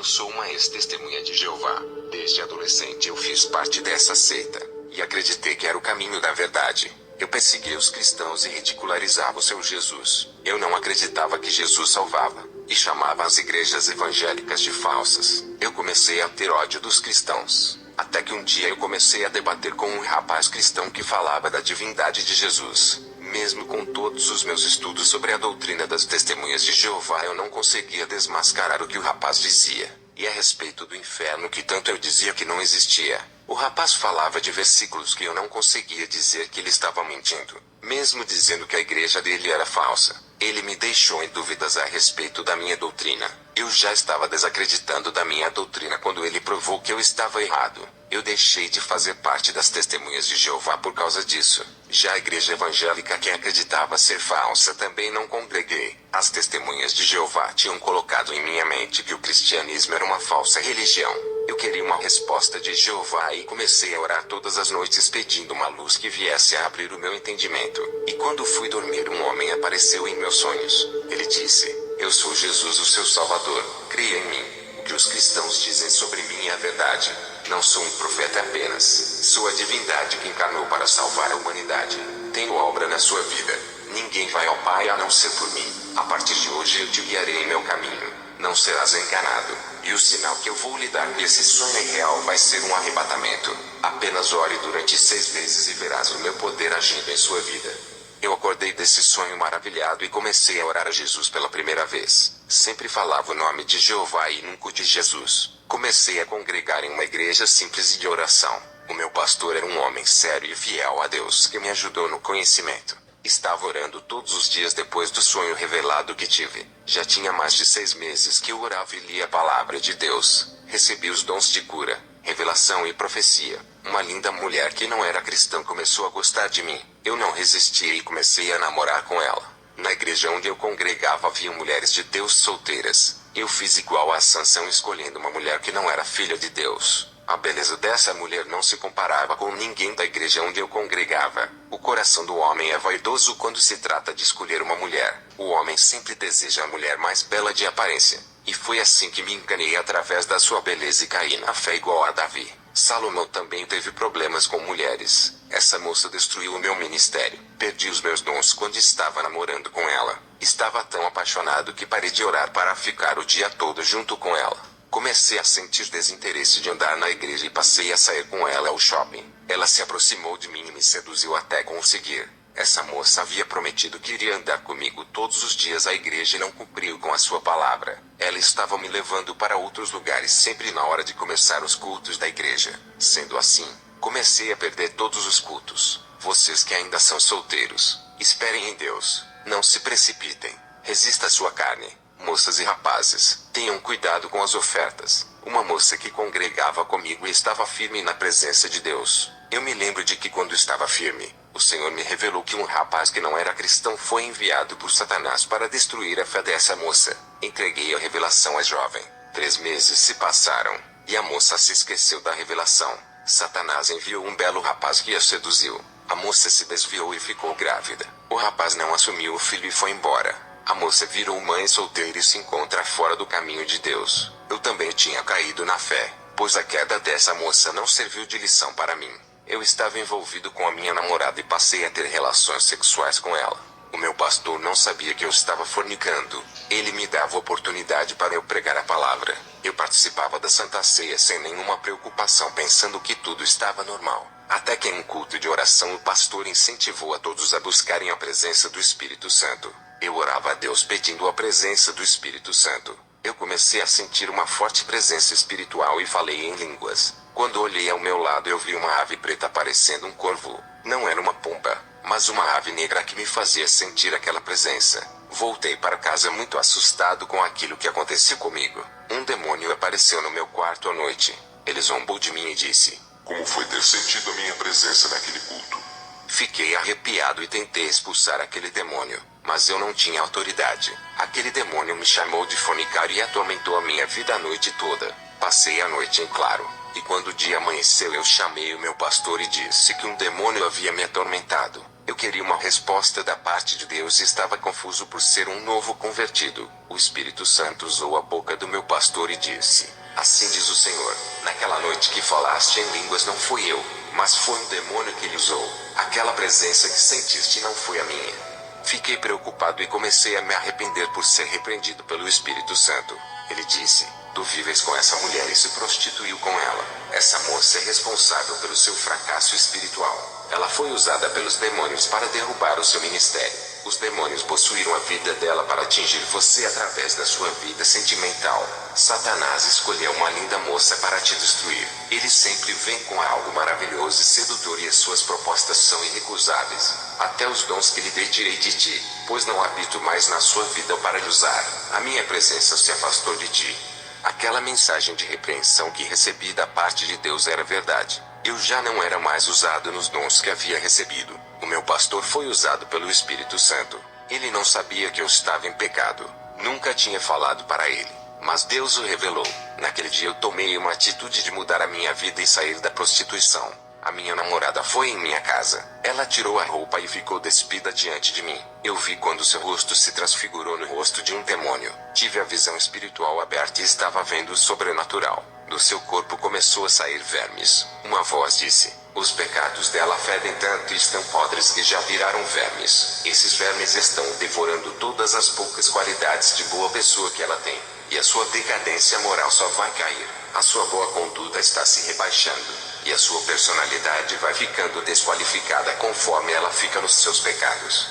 Eu sou uma ex-testemunha de Jeová. Desde adolescente eu fiz parte dessa seita, e acreditei que era o caminho da verdade. Eu perseguia os cristãos e ridicularizava o seu Jesus. Eu não acreditava que Jesus salvava, e chamava as igrejas evangélicas de falsas. Eu comecei a ter ódio dos cristãos, até que um dia eu comecei a debater com um rapaz cristão que falava da divindade de Jesus. Mesmo com todos os meus estudos sobre a doutrina das testemunhas de Jeová, eu não conseguia desmascarar o que o rapaz dizia. E a respeito do inferno que tanto eu dizia que não existia, o rapaz falava de versículos que eu não conseguia dizer que ele estava mentindo. Mesmo dizendo que a igreja dele era falsa, ele me deixou em dúvidas a respeito da minha doutrina. Eu já estava desacreditando da minha doutrina quando ele provou que eu estava errado. Eu deixei de fazer parte das testemunhas de Jeová por causa disso. Já a igreja evangélica que acreditava ser falsa também não congreguei. As testemunhas de Jeová tinham colocado em minha mente que o cristianismo era uma falsa religião. Eu queria uma resposta de Jeová e comecei a orar todas as noites pedindo uma luz que viesse a abrir o meu entendimento. E quando fui dormir, um homem apareceu em meus sonhos. Ele disse: "Eu sou Jesus, o seu Salvador. Creia em mim. O que os cristãos dizem sobre mim é a verdade. Não sou um profeta apenas. Sou a divindade que encarnou para salvar a humanidade. Tenho obra na sua vida. Ninguém vai ao Pai a não ser por mim. A partir de hoje eu te guiarei em meu caminho. Não serás enganado. E o sinal que eu vou lhe dar que esse sonho é real vai ser um arrebatamento. Apenas ore durante 6 meses e verás o meu poder agindo em sua vida." Eu acordei desse sonho maravilhado e comecei a orar a Jesus pela primeira vez. Sempre falava o nome de Jeová e nunca o de Jesus. Comecei a congregar em uma igreja simples de oração. O meu pastor era um homem sério e fiel a Deus que me ajudou no conhecimento. Estava orando todos os dias depois do sonho revelado que tive. Já tinha mais de 6 meses que eu orava e lia a palavra de Deus. Recebi os dons de cura, revelação e profecia. Uma linda mulher que não era cristã começou a gostar de mim. Eu não resisti e comecei a namorar com ela. Na igreja onde eu congregava havia mulheres de Deus solteiras. Eu fiz igual a Sansão, escolhendo uma mulher que não era filha de Deus. A beleza dessa mulher não se comparava com ninguém da igreja onde eu congregava. O coração do homem é vaidoso quando se trata de escolher uma mulher. O homem sempre deseja a mulher mais bela de aparência. E foi assim que me enganei através da sua beleza e caí na fé igual a Davi. Salomão também teve problemas com mulheres. Essa moça destruiu o meu ministério. Perdi os meus dons quando estava namorando com ela. Estava tão apaixonado que parei de orar para ficar o dia todo junto com ela. Comecei a sentir desinteresse de andar na igreja e passei a sair com ela ao shopping. Ela se aproximou de mim e me seduziu até conseguir. Essa moça havia prometido que iria andar comigo todos os dias à igreja e não cumpriu com a sua palavra. Ela estava me levando para outros lugares sempre na hora de começar os cultos da igreja. Sendo assim, comecei a perder todos os cultos. Vocês que ainda são solteiros, esperem em Deus. Não se precipitem. Resista à sua carne. Moças e rapazes, tenham cuidado com as ofertas. Uma moça que congregava comigo e estava firme na presença de Deus. Eu me lembro de que quando estava firme, o Senhor me revelou que um rapaz que não era cristão foi enviado por Satanás para destruir a fé dessa moça. Entreguei a revelação à jovem. 3 meses se passaram, e a moça se esqueceu da revelação. Satanás enviou um belo rapaz que a seduziu. A moça se desviou e ficou grávida. O rapaz não assumiu o filho e foi embora. A moça virou mãe solteira e se encontra fora do caminho de Deus. Eu também tinha caído na fé, pois a queda dessa moça não serviu de lição para mim. Eu estava envolvido com a minha namorada e passei a ter relações sexuais com ela. O meu pastor não sabia que eu estava fornicando. Ele me dava oportunidade para eu pregar a palavra. Eu participava da Santa Ceia sem nenhuma preocupação, pensando que tudo estava normal. Até que em um culto de oração o pastor incentivou a todos a buscarem a presença do Espírito Santo. Eu orava a Deus pedindo a presença do Espírito Santo. Eu comecei a sentir uma forte presença espiritual e falei em línguas. Quando olhei ao meu lado eu vi uma ave preta parecendo um corvo. Não era uma pomba, mas uma ave negra que me fazia sentir aquela presença. Voltei para casa muito assustado com aquilo que aconteceu comigo. Um demônio apareceu no meu quarto à noite. Ele zombou de mim e disse: "Como foi ter sentido a minha presença naquele culto?" Fiquei arrepiado e tentei expulsar aquele demônio, mas eu não tinha autoridade. Aquele demônio me chamou de fornicário e atormentou a minha vida a noite toda. Passei a noite em claro, e quando o dia amanheceu eu chamei o meu pastor e disse que um demônio havia me atormentado. Eu queria uma resposta da parte de Deus e estava confuso por ser um novo convertido. O Espírito Santo usou a boca do meu pastor e disse: assim diz o Senhor, naquela noite que falaste em línguas não fui eu, mas foi um demônio que lhe usou. Aquela presença que sentiste não foi a minha. Fiquei preocupado e comecei a me arrepender por ser repreendido pelo Espírito Santo. Ele disse: tu vives com essa mulher e se prostituiu com ela. Essa moça é responsável pelo seu fracasso espiritual. Ela foi usada pelos demônios para derrubar o seu ministério. Os demônios possuíram a vida dela para atingir você através da sua vida sentimental. Satanás escolheu uma linda moça para te destruir. Ele sempre vem com algo maravilhoso e sedutor e as suas propostas são irrecusáveis. Até os dons que lhe dei tirei de ti, pois não habito mais na sua vida para lhe usar. A minha presença se afastou de ti. Aquela mensagem de repreensão que recebi da parte de Deus era verdade. Eu já não era mais usado nos dons que havia recebido. O meu pastor foi usado pelo Espírito Santo. Ele não sabia que eu estava em pecado. Nunca tinha falado para ele, mas Deus o revelou. Naquele dia eu tomei uma atitude de mudar a minha vida e sair da prostituição. A minha namorada foi em minha casa. Ela tirou a roupa e ficou despida diante de mim. Eu vi quando seu rosto se transfigurou no rosto de um demônio. Tive a visão espiritual aberta e estava vendo o sobrenatural. Do seu corpo começou a sair vermes. Uma voz disse: os pecados dela fedem tanto e estão podres que já viraram vermes. Esses vermes estão devorando todas as poucas qualidades de boa pessoa que ela tem. E a sua decadência moral só vai cair. A sua boa conduta está se rebaixando. E a sua personalidade vai ficando desqualificada conforme ela fica nos seus pecados.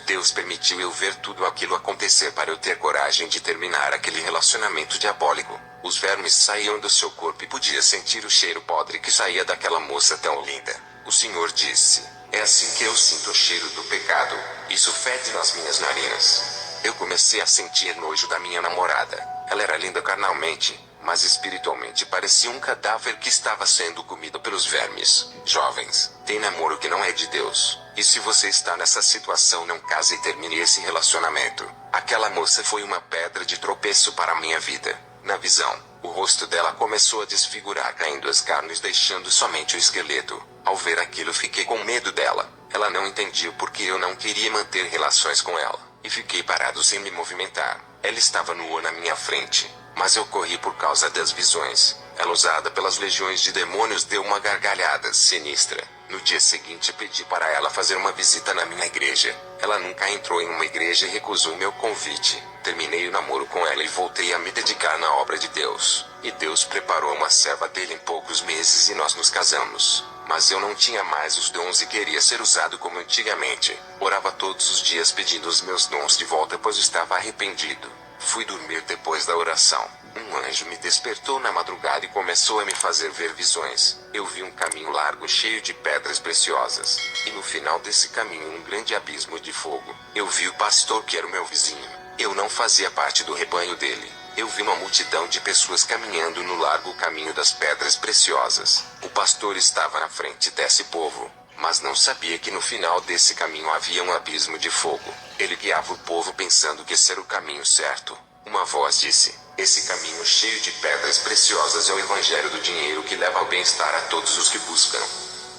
Deus permitiu eu ver tudo aquilo acontecer para eu ter coragem de terminar aquele relacionamento diabólico. Os vermes saíam do seu corpo e podia sentir o cheiro podre que saía daquela moça tão linda. O Senhor disse: é assim que eu sinto o cheiro do pecado. Isso fede nas minhas narinas. Eu comecei a sentir nojo da minha namorada. Ela era linda carnalmente, mas espiritualmente parecia um cadáver que estava sendo comido pelos vermes. Jovens, tem namoro que não é de Deus. E se você está nessa situação, não case e termine esse relacionamento. Aquela moça foi uma pedra de tropeço para a minha vida. Na visão, o rosto dela começou a desfigurar, caindo as carnes, deixando somente o esqueleto. Ao ver aquilo, fiquei com medo dela. Ela não entendia porque eu não queria manter relações com ela. E fiquei parado sem me movimentar. Ela estava nua na minha frente, mas eu corri por causa das visões. Ela, usada pelas legiões de demônios, deu uma gargalhada sinistra. No dia seguinte pedi para ela fazer uma visita na minha igreja. Ela nunca entrou em uma igreja e recusou meu convite. Terminei o namoro com ela e voltei a me dedicar na obra de Deus. E Deus preparou uma serva dele em poucos meses e nós nos casamos. Mas eu não tinha mais os dons e queria ser usado como antigamente. Orava todos os dias pedindo os meus dons de volta, pois estava arrependido. Fui dormir depois da oração. Um anjo me despertou na madrugada e começou a me fazer ver visões. Eu vi um caminho largo cheio de pedras preciosas. E no final desse caminho um grande abismo de fogo. Eu vi o pastor, que era o meu vizinho. Eu não fazia parte do rebanho dele. Eu vi uma multidão de pessoas caminhando no largo caminho das pedras preciosas. O pastor estava na frente desse povo, mas não sabia que no final desse caminho havia um abismo de fogo. Ele guiava o povo pensando que esse era o caminho certo. Uma voz disse: esse caminho cheio de pedras preciosas é o evangelho do dinheiro que leva ao bem-estar a todos os que buscam.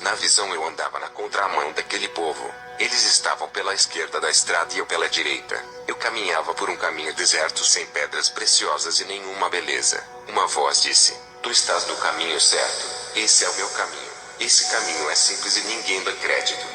Na visão eu andava na contramão daquele povo. Eles estavam pela esquerda da estrada e eu pela direita. Eu caminhava por um caminho deserto sem pedras preciosas e nenhuma beleza. Uma voz disse: tu estás no caminho certo. Esse é o meu caminho. Esse caminho é simples e ninguém dá crédito.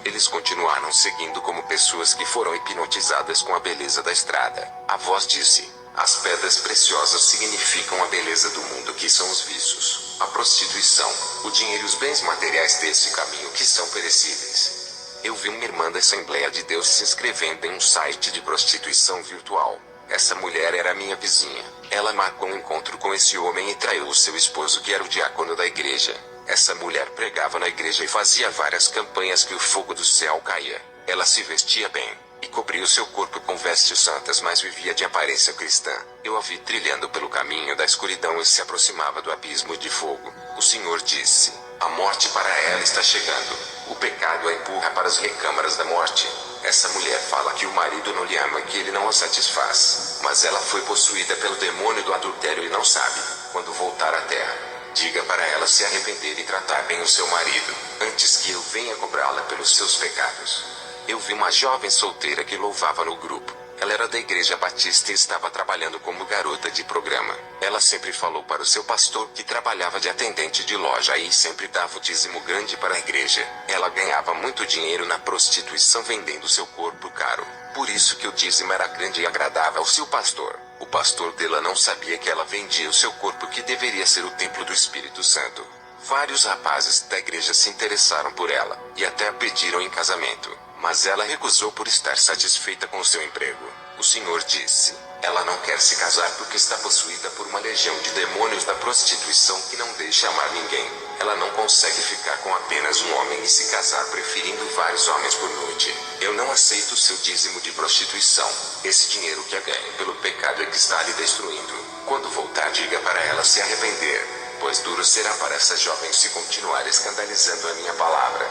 Eles continuaram seguindo como pessoas que foram hipnotizadas com a beleza da estrada. A voz disse: as pedras preciosas significam a beleza do mundo, que são os vícios, a prostituição, o dinheiro e os bens materiais desse caminho que são perecíveis. Eu vi uma irmã da Assembleia de Deus se inscrevendo em um site de prostituição virtual. Essa mulher era minha vizinha. Ela marcou um encontro com esse homem e traiu o seu esposo, que era o diácono da igreja. Essa mulher pregava na igreja e fazia várias campanhas que o fogo do céu caía. Ela se vestia bem e cobria o seu corpo com vestes santas, mas vivia de aparência cristã. Eu a vi trilhando pelo caminho da escuridão e se aproximava do abismo de fogo. O Senhor disse: a morte para ela está chegando. O pecado a empurra para as recâmaras da morte. Essa mulher fala que o marido não lhe ama e que ele não a satisfaz. Mas ela foi possuída pelo demônio do adultério e não sabe. Quando voltar à terra, Diga para ela se arrepender e tratar bem o seu marido, antes que eu venha cobrá-la pelos seus pecados. Eu vi uma jovem solteira que louvava no grupo. Ela era da igreja batista e estava trabalhando como garota de programa. Ela sempre falou para o seu pastor que trabalhava de atendente de loja e sempre dava o dízimo grande para a igreja. Ela ganhava muito dinheiro na prostituição vendendo seu corpo caro. Por isso que o dízimo era grande e agradável ao seu pastor. O pastor dela não sabia que ela vendia o seu corpo, que deveria ser o templo do Espírito Santo. Vários rapazes da igreja se interessaram por ela, e até a pediram em casamento, mas ela recusou por estar satisfeita com seu emprego. O Senhor disse: ela não quer se casar porque está possuída por uma legião de demônios da prostituição que não deixa amar ninguém. Ela não consegue ficar com apenas um homem e se casar, preferindo vários homens por noite. Eu não aceito o seu dízimo de prostituição. Esse dinheiro que a ganha pelo pecado é que está lhe destruindo. Quando voltar, diga para ela se arrepender, pois duro será para essa jovem se continuar escandalizando a minha palavra.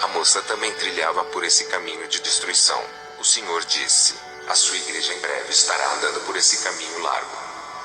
A moça também trilhava por esse caminho de destruição. O Senhor disse: a sua igreja em breve estará andando por esse caminho largo.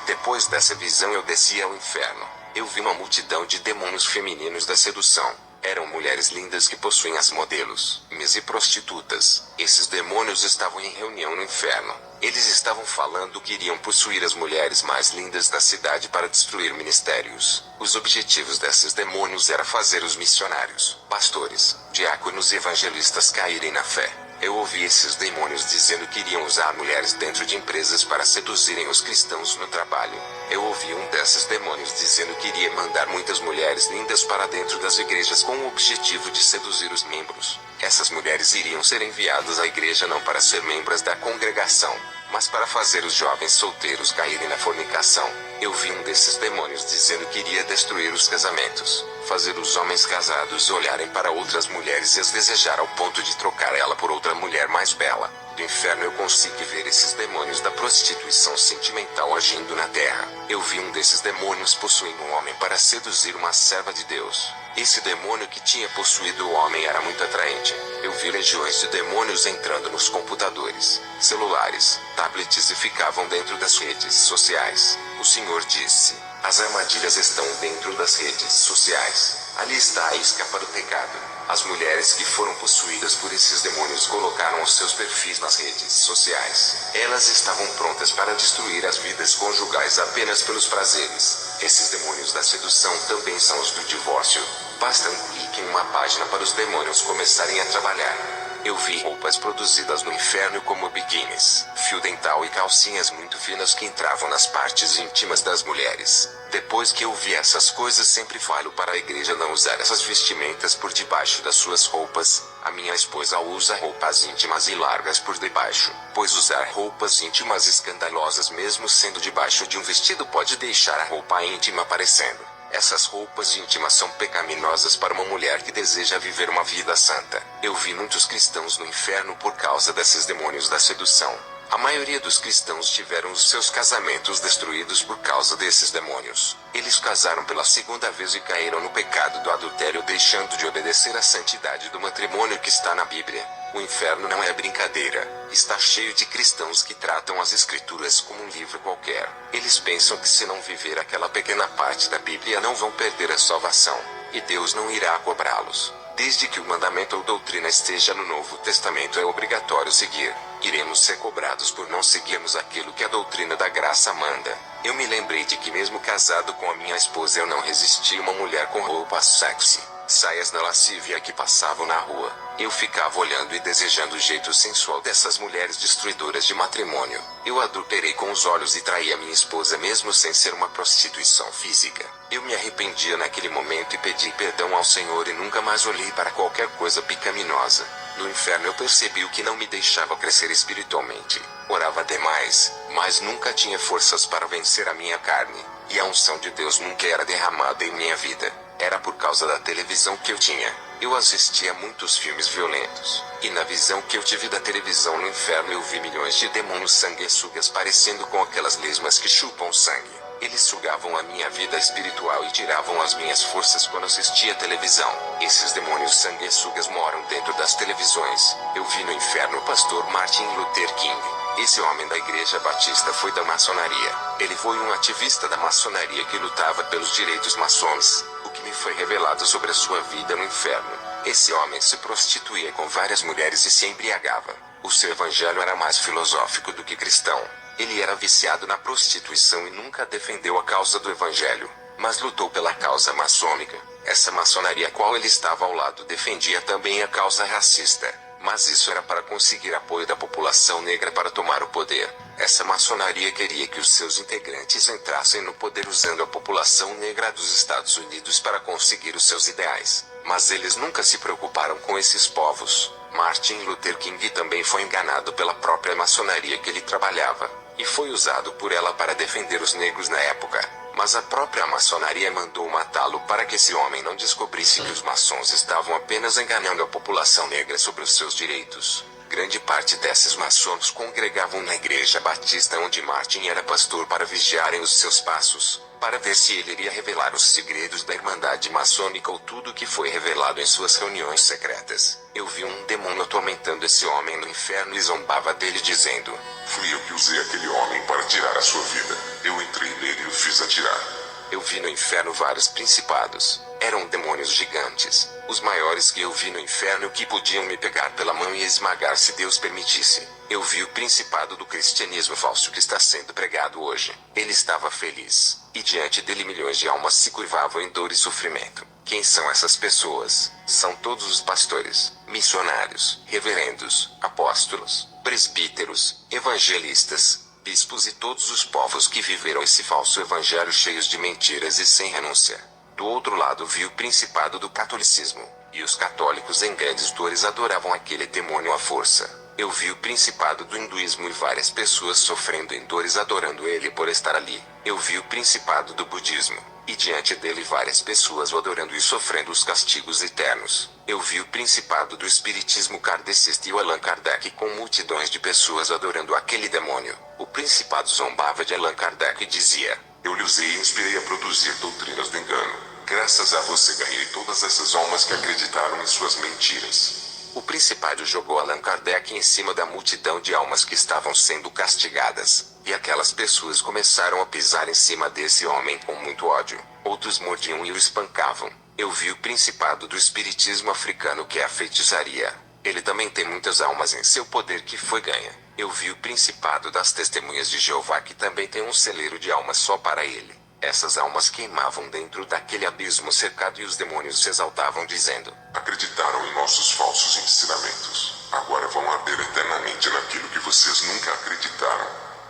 Depois dessa visão eu desci ao inferno. Eu vi uma multidão de demônios femininos da sedução. Eram mulheres lindas que possuem as modelos, e prostitutas. Esses demônios estavam em reunião no inferno. Eles estavam falando que iriam possuir as mulheres mais lindas da cidade para destruir ministérios. Os objetivos desses demônios era fazer os missionários, pastores, diáconos e evangelistas caírem na fé. Eu ouvi esses demônios dizendo que iriam usar mulheres dentro de empresas para seduzirem os cristãos no trabalho. Eu ouvi um desses demônios dizendo que iria mandar muitas mulheres lindas para dentro das igrejas com o objetivo de seduzir os membros. Essas mulheres iriam ser enviadas à igreja não para ser membros da congregação, mas para fazer os jovens solteiros caírem na fornicação. Eu vi um desses demônios dizendo que iria destruir os casamentos, fazer os homens casados olharem para outras mulheres e as desejar ao ponto de trocar ela por outra mulher mais bela. Do inferno eu consegui ver esses demônios da prostituição sentimental agindo na terra. Eu vi um desses demônios possuindo um homem para seduzir uma serva de Deus. Esse demônio que tinha possuído o homem era muito atraente. Eu vi legiões de demônios entrando nos computadores, celulares, tablets e ficavam dentro das redes sociais. O Senhor disse: as armadilhas estão dentro das redes sociais. Ali está a isca para o pecado. As mulheres que foram possuídas por esses demônios colocaram os seus perfis nas redes sociais. Elas estavam prontas para destruir as vidas conjugais apenas pelos prazeres. Esses demônios da sedução também são os do divórcio. Basta um clique em uma página para os demônios começarem a trabalhar. Eu vi roupas produzidas no inferno como biquínis, fio dental e calcinhas muito finas que entravam nas partes íntimas das mulheres. Depois que eu vi essas coisas, sempre falo para a igreja não usar essas vestimentas por debaixo das suas roupas. A minha esposa usa roupas íntimas e largas por debaixo, pois usar roupas íntimas escandalosas mesmo sendo debaixo de um vestido pode deixar a roupa íntima aparecendo. Essas roupas íntimas são pecaminosas para uma mulher que deseja viver uma vida santa. Eu vi muitos cristãos no inferno por causa desses demônios da sedução. A maioria dos cristãos tiveram os seus casamentos destruídos por causa desses demônios. Eles casaram pela segunda vez e caíram no pecado do adultério, deixando de obedecer à santidade do matrimônio que está na Bíblia. O inferno não é brincadeira. Está cheio de cristãos que tratam as escrituras como um livro qualquer. Eles pensam que se não viver aquela pequena parte da Bíblia não vão perder a salvação, e Deus não irá cobrá-los. Desde que o mandamento ou doutrina esteja no Novo Testamento é obrigatório seguir. Iremos ser cobrados por não seguirmos aquilo que a doutrina da graça manda. Eu me lembrei de que mesmo casado com a minha esposa eu não resisti a uma mulher com roupa sexy, saias na lascívia que passavam na rua. Eu ficava olhando e desejando o jeito sensual dessas mulheres destruidoras de matrimônio. Eu adulterei com os olhos e traí a minha esposa mesmo sem ser uma prostituição física. Eu me arrependia naquele momento e pedi perdão ao Senhor e nunca mais olhei para qualquer coisa pecaminosa. No inferno eu percebi o que não me deixava crescer espiritualmente. Orava demais, mas nunca tinha forças para vencer a minha carne, e a unção de Deus nunca era derramada em minha vida. Era por causa da televisão que eu tinha. Eu assistia muitos filmes violentos, e na visão que eu tive da televisão no inferno eu vi milhões de demônios sanguessugas parecendo com aquelas lesmas que chupam sangue. Eles sugavam a minha vida espiritual e tiravam as minhas forças quando assistia televisão. Esses demônios sanguessugas moram dentro das televisões. Eu vi no inferno o pastor Martin Luther King. Esse homem da Igreja Batista foi da maçonaria. Ele foi um ativista da maçonaria que lutava pelos direitos maçons. O que me foi revelado sobre a sua vida no inferno. Esse homem se prostituía com várias mulheres e se embriagava. O seu evangelho era mais filosófico do que cristão. Ele era viciado na prostituição e nunca defendeu a causa do evangelho, mas lutou pela causa maçônica. Essa maçonaria a qual ele estava ao lado defendia também a causa racista, mas isso era para conseguir apoio da população negra para tomar o poder. Essa maçonaria queria que os seus integrantes entrassem no poder usando a população negra dos Estados Unidos para conseguir os seus ideais, mas eles nunca se preocuparam com esses povos. Martin Luther King também foi enganado pela própria maçonaria que ele trabalhava, e foi usado por ela para defender os negros na época, mas a própria maçonaria mandou matá-lo para que esse homem não descobrisse que os maçons estavam apenas enganando a população negra sobre os seus direitos. Grande parte desses maçons congregavam na Igreja Batista onde Martin era pastor para vigiarem os seus passos, para ver se ele iria revelar os segredos da Irmandade Maçônica ou tudo o que foi revelado em suas reuniões secretas. Eu vi um demônio atormentando esse homem no inferno e zombava dele dizendo: Fui eu que usei aquele homem para tirar a sua vida. Eu entrei nele e o fiz atirar. Eu vi no inferno vários principados. Eram demônios gigantes, os maiores que eu vi no inferno que podiam me pegar pela mão e esmagar se Deus permitisse. Eu vi o principado do cristianismo falso que está sendo pregado hoje. Ele estava feliz, e diante dele milhões de almas se curvavam em dor e sofrimento. Quem são essas pessoas? São todos os pastores, missionários, reverendos, apóstolos, presbíteros, evangelistas, bispos e todos os povos que viveram esse falso evangelho cheios de mentiras e sem renúncia. Do outro lado vi o principado do catolicismo, e os católicos em grandes dores adoravam aquele demônio à força. Eu vi o principado do hinduísmo e várias pessoas sofrendo em dores adorando ele por estar ali. Eu vi o principado do budismo, e diante dele várias pessoas o adorando e sofrendo os castigos eternos. Eu vi o principado do espiritismo kardecista e o Allan Kardec com multidões de pessoas adorando aquele demônio. O principado zombava de Allan Kardec e dizia: Eu lhe usei e inspirei a produzir doutrinas do engano. Graças a você ganhei todas essas almas que acreditaram em suas mentiras. O principado jogou Allan Kardec em cima da multidão de almas que estavam sendo castigadas, e aquelas pessoas começaram a pisar em cima desse homem com muito ódio. Outros mordiam e o espancavam. Eu vi o principado do espiritismo africano que é a feitiçaria. Ele também tem muitas almas em seu poder que foi ganha. Eu vi o principado das testemunhas de Jeová que também tem um celeiro de almas só para ele. Essas almas queimavam dentro daquele abismo cercado e os demônios se exaltavam dizendo: Acreditaram em nossos falsos ensinamentos. Agora vão arder eternamente naquilo que vocês nunca acreditaram.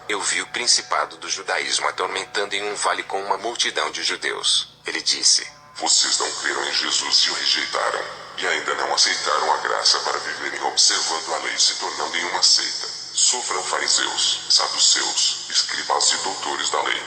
Eu vi o principado do judaísmo atormentando em um vale com uma multidão de judeus. Ele disse: Vocês não creram em Jesus e o rejeitaram, e ainda não aceitaram a graça para viverem observando a lei e se tornando em uma seita. Sofram fariseus, saduceus, escribas e doutores da lei.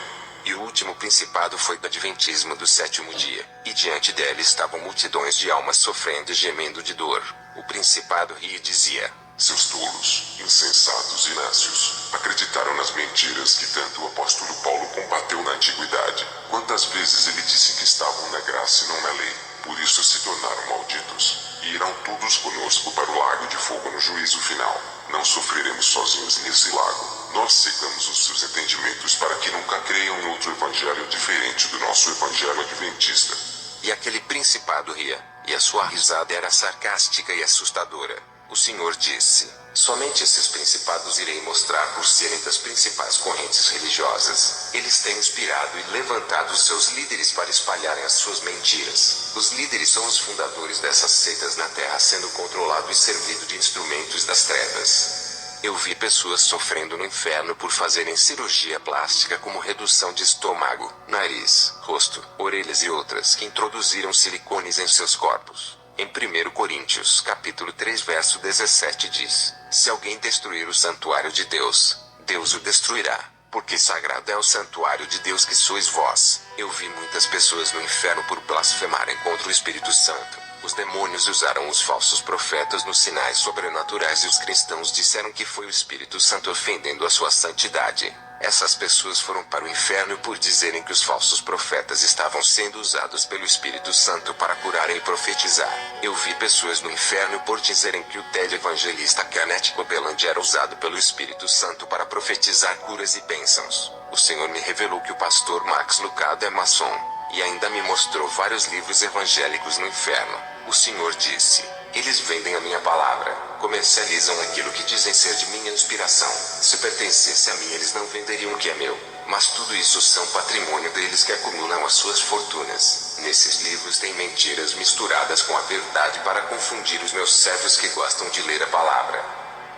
E o último principado foi do adventismo do sétimo dia, e diante dele estavam multidões de almas sofrendo e gemendo de dor. O principado ria e dizia: Seus tolos, insensatos e nécios, acreditaram nas mentiras que tanto o apóstolo Paulo combateu na antiguidade. Quantas vezes ele disse que estavam na graça e não na lei, por isso se tornaram malditos, e irão todos conosco para o lago de fogo no juízo final. Não sofreremos sozinhos nesse lago. Nós cegamos os seus entendimentos para que nunca creiam em outro evangelho diferente do nosso evangelho adventista. E aquele principado ria, e a sua risada era sarcástica e assustadora. O Senhor disse: Somente esses principados irei mostrar por serem das principais correntes religiosas. Eles têm inspirado e levantado os seus líderes para espalharem as suas mentiras. Os líderes são os fundadores dessas seitas na terra sendo controlado e servido de instrumentos das trevas. Eu vi pessoas sofrendo no inferno por fazerem cirurgia plástica como redução de estômago, nariz, rosto, orelhas e outras que introduziram silicones em seus corpos. Em 1 Coríntios capítulo 3 verso 17 diz: Se alguém destruir o santuário de Deus, Deus o destruirá, porque sagrado é o santuário de Deus que sois vós. Eu vi muitas pessoas no inferno por blasfemarem contra o Espírito Santo. Os demônios usaram os falsos profetas nos sinais sobrenaturais e os cristãos disseram que foi o Espírito Santo ofendendo a sua santidade. Essas pessoas foram para o inferno por dizerem que os falsos profetas estavam sendo usados pelo Espírito Santo para curarem e profetizar. Eu vi pessoas no inferno por dizerem que o televangelista Kenneth Copeland era usado pelo Espírito Santo para profetizar curas e bênçãos. O Senhor me revelou que o pastor Max Lucado é maçom, e ainda me mostrou vários livros evangélicos no inferno. O Senhor disse: eles vendem a minha palavra, comercializam aquilo que dizem ser de minha inspiração. Se pertencesse a mim, eles não venderiam o que é meu, mas tudo isso são patrimônio deles que acumulam as suas fortunas. Nesses livros tem mentiras misturadas com a verdade para confundir os meus servos que gostam de ler a palavra.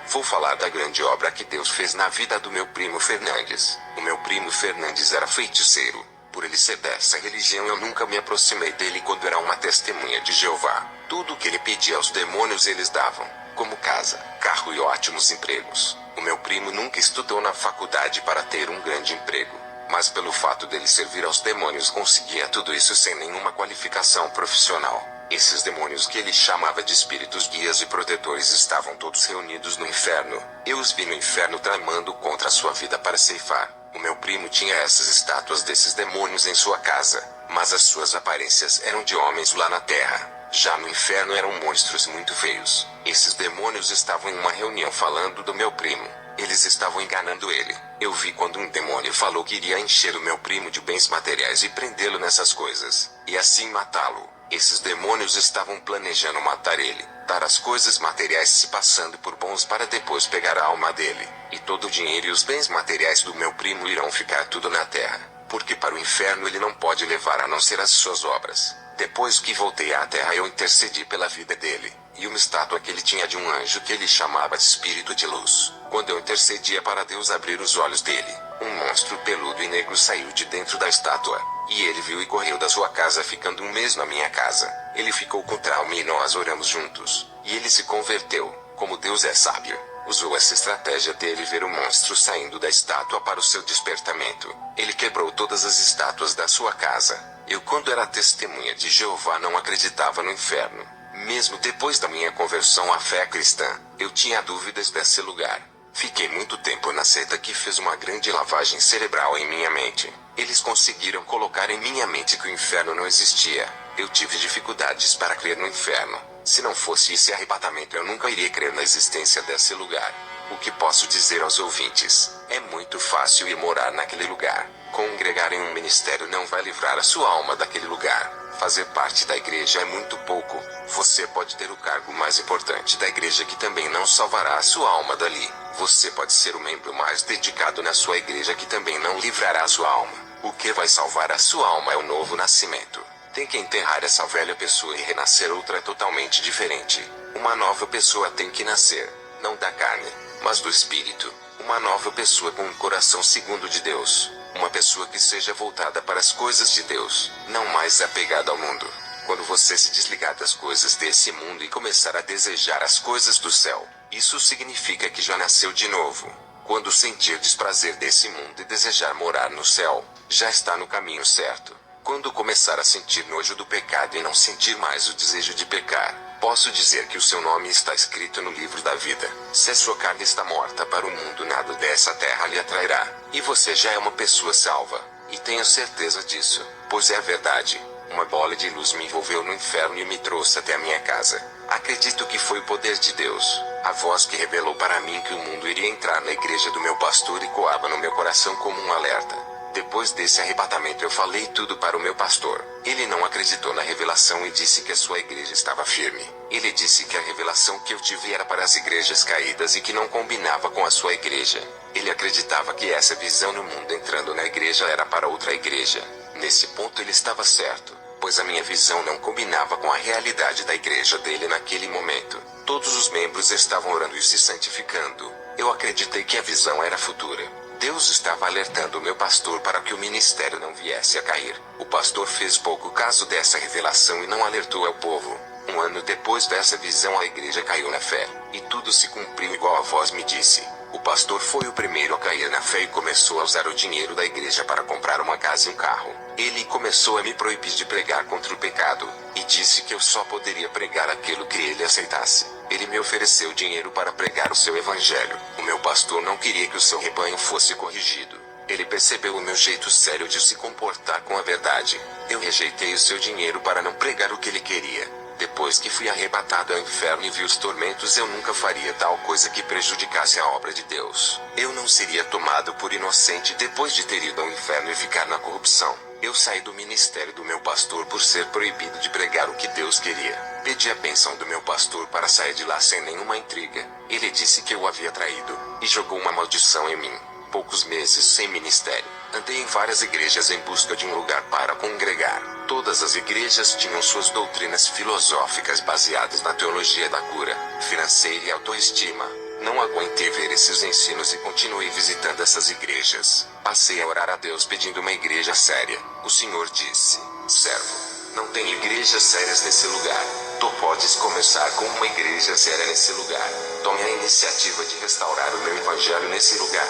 Vou falar da grande obra que Deus fez na vida do meu primo Fernandes. O meu primo Fernandes era feiticeiro. Por ele ser dessa religião, eu nunca me aproximei dele quando era uma testemunha de Jeová. Tudo o que ele pedia aos demônios eles davam, como casa, carro e ótimos empregos. O meu primo nunca estudou na faculdade para ter um grande emprego, mas pelo fato dele servir aos demônios conseguia tudo isso sem nenhuma qualificação profissional. Esses demônios que ele chamava de espíritos guias e protetores estavam todos reunidos no inferno. Eu os vi no inferno tramando contra a sua vida para ceifar. O meu primo tinha essas estátuas desses demônios em sua casa, mas as suas aparências eram de homens lá na terra. Já no inferno eram monstros muito feios. Esses demônios estavam em uma reunião falando do meu primo. Eles estavam enganando ele. Eu vi quando um demônio falou que iria encher o meu primo de bens materiais e prendê-lo nessas coisas, e assim matá-lo. Esses demônios estavam planejando matar ele, dar as coisas materiais se passando por bons para depois pegar a alma dele. E todo o dinheiro e os bens materiais do meu primo irão ficar tudo na terra, porque para o inferno ele não pode levar a não ser as suas obras. Depois que voltei à terra eu intercedi pela vida dele, e uma estátua que ele tinha de um anjo que ele chamava de espírito de luz. Quando eu intercedia para Deus abrir os olhos dele, um monstro peludo e negro saiu de dentro da estátua, e ele viu e correu da sua casa ficando um mês na minha casa. Ele ficou com trauma e nós oramos juntos, e ele se converteu. Como Deus é sábio, usou essa estratégia dele ver o monstro saindo da estátua para o seu despertamento. Ele quebrou todas as estátuas da sua casa. Eu, quando era testemunha de Jeová, não acreditava no inferno. Mesmo depois da minha conversão à fé cristã, eu tinha dúvidas desse lugar. Fiquei muito tempo na seita que fez uma grande lavagem cerebral em minha mente. Eles conseguiram colocar em minha mente que o inferno não existia. Eu tive dificuldades para crer no inferno. Se não fosse esse arrebatamento, eu nunca iria crer na existência desse lugar. O que posso dizer aos ouvintes? É muito fácil ir morar naquele lugar. Congregar em um ministério não vai livrar a sua alma daquele lugar. Fazer parte da igreja é muito pouco. Você pode ter o cargo mais importante da igreja que também não salvará a sua alma dali. Você pode ser o membro mais dedicado na sua igreja que também não livrará a sua alma. O que vai salvar a sua alma é o novo nascimento. Tem que enterrar essa velha pessoa e renascer outra totalmente diferente. Uma nova pessoa tem que nascer, não da carne, mas do espírito. Uma nova pessoa com um coração segundo de Deus. Uma pessoa que seja voltada para as coisas de Deus, não mais apegada ao mundo. Quando você se desligar das coisas desse mundo e começar a desejar as coisas do céu, isso significa que já nasceu de novo. Quando sentir desprazer desse mundo e desejar morar no céu, já está no caminho certo. Quando começar a sentir nojo do pecado e não sentir mais o desejo de pecar, posso dizer que o seu nome está escrito no livro da vida. Se a sua carne está morta para o mundo, nada dessa terra lhe atrairá. E você já é uma pessoa salva. E tenho certeza disso, pois é a verdade. Uma bola de luz me envolveu no inferno e me trouxe até a minha casa. Acredito que foi o poder de Deus, a voz que revelou para mim que o mundo iria entrar na igreja do meu pastor e coava no meu coração como um alerta. Depois desse arrebatamento eu falei tudo para o meu pastor. Ele não acreditou na revelação e disse que a sua igreja estava firme. Ele disse que a revelação que eu tive era para as igrejas caídas e que não combinava com a sua igreja. Ele acreditava que essa visão no mundo entrando na igreja era para outra igreja. Nesse ponto ele estava certo, pois a minha visão não combinava com a realidade da igreja dele naquele momento. Todos os membros estavam orando e se santificando. Eu acreditei que a visão era futura. Deus estava alertando o meu pastor para que o ministério não viesse a cair. O pastor fez pouco caso dessa revelação e não alertou ao povo. Um ano depois dessa visão a igreja caiu na fé, e tudo se cumpriu igual a voz me disse. O pastor foi o primeiro a cair na fé e começou a usar o dinheiro da igreja para comprar uma casa e um carro. Ele começou a me proibir de pregar contra o pecado, e disse que eu só poderia pregar aquilo que ele aceitasse. Ele me ofereceu dinheiro para pregar o seu evangelho. O meu pastor não queria que o seu rebanho fosse corrigido. Ele percebeu o meu jeito sério de se comportar com a verdade. Eu rejeitei o seu dinheiro para não pregar o que ele queria. Depois que fui arrebatado ao inferno e vi os tormentos, eu nunca faria tal coisa que prejudicasse a obra de Deus. Eu não seria tomado por inocente depois de ter ido ao inferno e ficar na corrupção. Eu saí do ministério do meu pastor por ser proibido de pregar o que Deus queria. Pedi a bênção do meu pastor para sair de lá sem nenhuma intriga. Ele disse que eu o havia traído, e jogou uma maldição em mim. Poucos meses sem ministério, andei em várias igrejas em busca de um lugar para congregar. Todas as igrejas tinham suas doutrinas filosóficas baseadas na teologia da cura, financeira e autoestima. Não aguentei ver esses ensinos e continuei visitando essas igrejas. Passei a orar a Deus pedindo uma igreja séria. O Senhor disse: servo, não tem igrejas sérias nesse lugar. Tu podes começar com uma igreja séria nesse lugar. Tome a iniciativa de restaurar o meu evangelho nesse lugar.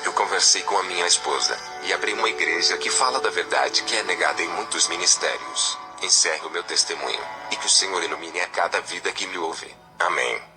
Eu conversei com a minha esposa, e abri uma igreja que fala da verdade que é negada em muitos ministérios. Encerro meu testemunho, e que o Senhor ilumine a cada vida que me ouve. Amém.